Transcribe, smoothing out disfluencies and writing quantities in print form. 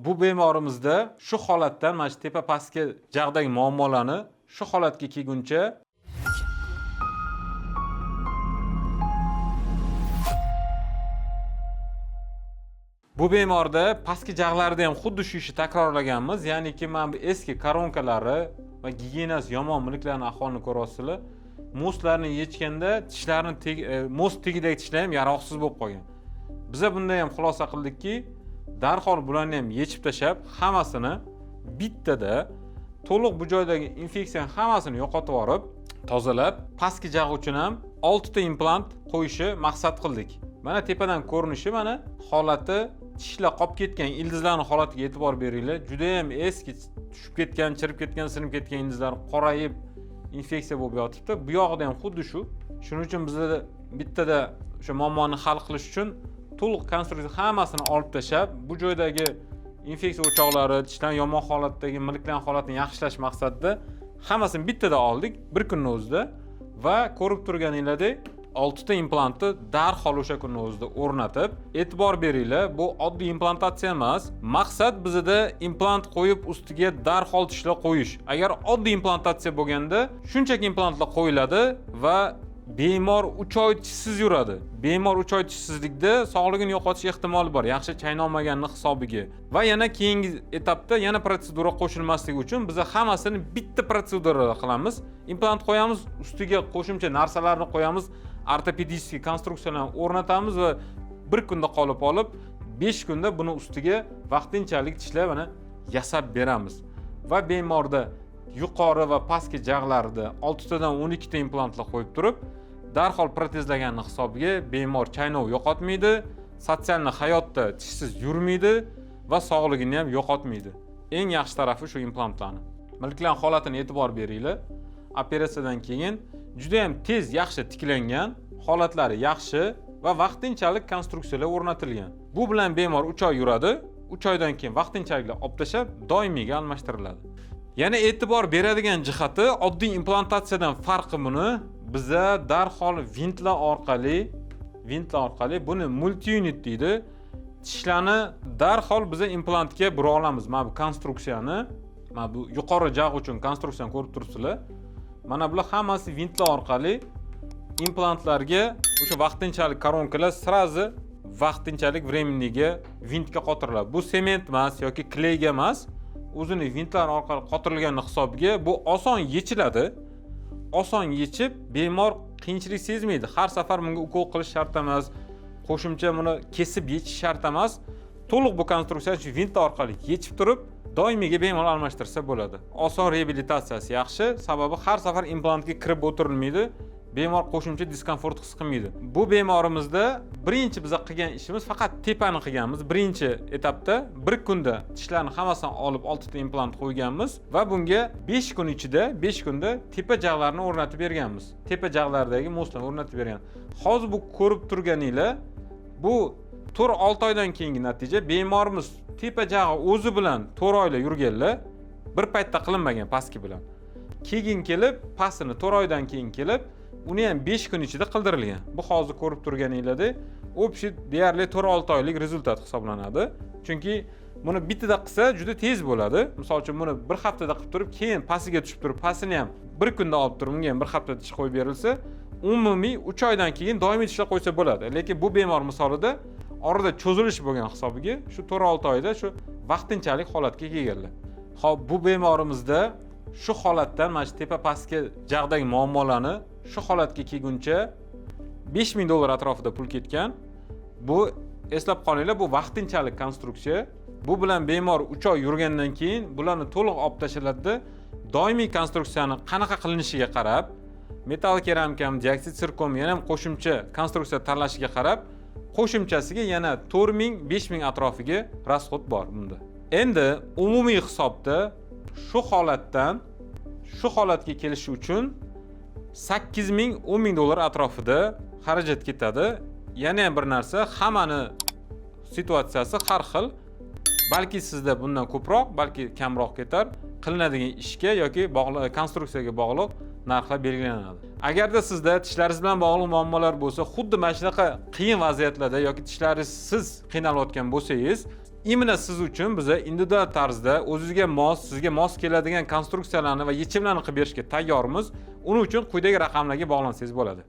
Bu bemorimizda shu holatdan mana shu tepa pastki jag'dagi muammolarni shu holatga kelguncha bu bemorda pastki jag'larida ham xuddi shu ishni takrorlaganmiz. Ya'niki mana bu eski koronkalari va gigiyenasi yomon milklarning ahvolini ko'ryapsizlar. Moslarni yechganda tishlarni mos tagidagi tishlar ham yaroqsiz bo'lib qolgan. Biza bunda ham xulosa qildikki, darhol bularni ham yechib tashlab, hammasini bittada to'liq bu joydagi infeksiyani hammasini yo'qotib yorib, tozalab, pastki jag' uchun ham 6 ta implant qo'yishni maqsad qildik. Mana tepadan ko'rinishi, mana holati tishlar qolib ketgan ildizlarning holatiga e'tibor beringlar. Juda ham eski, tushib ketgan, chirib ketgan, sinib ketgan ildizlar qorayib infeksiya bo'lib yotibdi. Bu yog'ida ham xuddi shu. Shuning uchun bizda bittada o'sha muammoni hal qilish uchun to'liq konstruksiya hammasini olib tashlab, bu joydagi infeksiya o'choqlari, tishlar yomon holatdagi milklar holatini yaxshilash maqsadida hammasini bittada oldik bir kunning o'zida va ko'rib turganinglardek 6 ta implantni darhol o'sha kunning o'zida o'rnatib, e'tibor beringlar, bu oddiy implantatsiya emas. Maqsad bizda implant qo'yib ustiga darhol tishlar qo'yish. Agar oddiy implantatsiya bo'lganda, shunchaki implantlar qo'yiladi va bemor 3 oy tishsiz yuradi. Bemor 3 oy tishsizlikda sog'ligini yo'qotish ehtimoli bor, yaxshi chaynolmaganning hisobiga. Va yana keyingi etapda yana protsedura qo'shilmasligi uchun biz hammasini bitta protsedurada qilamiz. Implant qo'yamiz, ustiga qo'shimcha narsalarni qo'yamiz, ortopedik konstruksiyalarni o'rnatamiz va bir kunda qolib olib, 5 kunda buni ustiga vaqtinchalik tishlar mana yasab beramiz. Va bemorda yuqori va pastki jag'larida 6 tadan 12 ta implantlar qo'yib turib, darhol protezlaganning hisobiga bemor chaynov yo'qotmaydi, sotsial hayotda tishsiz yurmaydi va sog'ligini ham yo'qotmaydi. Eng yaxshi tarafi shu implantlarning. Milklar holatini e'tibor beringlar. Operatsiyadan keyin juda ham tez yaxshi tiklangan, holatlari yaxshi va vaqtinchalik konstruksiyalar o'rnatilgan. Bu bilan bemor 3 oy yuradi. 3 oydan keyin vaqtinchalik olib tashlab doimiyga almashtiriladi. Yana e'tibor beradigan jihati, oddiy implantatsiyadan farqi buni biza darhol vintlar orqali buni multi-unit deydi. Tishlarni darhol biza implantga bura olamiz. Mana bu konstruksiyani, mana bu yuqori jag' uchun konstruksiyani ko'rib turibsizlar. Mana bular hammasi vintlar orqali implantlarga o'sha vaqtinchalik koronkalar srazi vaqtinchalik временныйga vintga qotiriladi. Bu sement emas yoki kleyga emas. O'zini vintlar orqali qotirilgan hisobiga bu oson yechiladi. Oson yechib, bemor qiyinchilik sezmaydi. Har safar bunga ukol qilish shart emas. Qo'shimcha buni kesib yechish shart emas. To'liq bu konstruksiyani shu vintlar orqali yechib turib, doimiyga bemalol almashtirsa bo'ladi. Oson reabilitatsiyasi yaxshi, sababi har safar implantga kirib o'tirilmaydi. Bemor qo'shimcha diskomfort his qilmaydi. Bu bemorimizda birinchi biz qilgan ishimiz faqat tepani qilganmiz. Birinchi etapda bir kunda tishlarni hammasini olib 6 ta implant qo'yganmiz va bunga 5 kun ichida 5 kunda tepa jag'larni o'rnatib berganmiz. Tepa jag'lardagi moslarni o'rnatib bergan. Hozir bu ko'rib turganinglar, bu 4-6 oydan keyingi natija. Bemorimiz tepa jag'i o'zi bilan 4 oylar yurganlar, bir paytda qilinmagan pastki bilan. Keyin kelib, pastini 4 oydan keyin kelib, uni ham 5 kun ichida qildirilgan. Bu hozir ko'rib turganinglarda, o'pshi deyarli 4-6 oylik rezultat hisoblanadi. Chunki buni bitta qilsa juda tez bo'ladi. Misol uchun buni bir haftada qilib turib, keyin pastiga tushib turib, pastini ham bir kunda olib turib, unga ham bir haftada tish qo'yib berilsa, umumiy 3 oydan keyin doimiy tishlar qo'ysa bo'ladi. Lekin bu bemor misolida orada cho'zilish bo'lgan hisobiga shu 4-6 oyda shu vaqtinchalik holatga kelganlar. Xo'p, bu bemorimizda shu holatdan mana shu tepa pastki jag'dagi muammolarni shu holatga kelguncha $5000 atrofida pul ketgan. Bu eslab qolinglar, bu vaqtinchalik konstruksiya. Bu bilan bemor 3 oy yurgandan keyin bularni to'liq olib tashlanadi. Doimiy konstruksiyani qanaqa qilinishiga qarab, metall keramikami, dioksid sirkom yana ham qo'shimcha konstruksiya tanlashiga qarab, qo'shimchasiga yana 4000-5000 atrofiga rasxod bor bunda. Endi umumiy hisobda shu holatdan shu holatga kelish uchun $8000-10 atrofida xarajat ketadi. Yana ham bir narsa, hammani situatsiyasi har xil. Balki sizda bundan ko'proq, balki kamroq ketar. Qilinadigan ishga yoki konstruksiyaga bog'liq narxlar belgilanadi. Agarda sizda tishlaringiz bilan bog'liq muammolar bo'lsa, xuddi mana shunaqa qiyin vaziyatlarda yoki tishlaringiz qiynalib o'tgan bo'lsangiz, imенно siz uchun biz individual tarzda o'zingizga mos, sizga mos keladigan konstruksiyalarni va yechimlarni qilib berishga tayyormiz. Uning uchun quyidagi raqamlarga bog'lansangiz bo'ladi.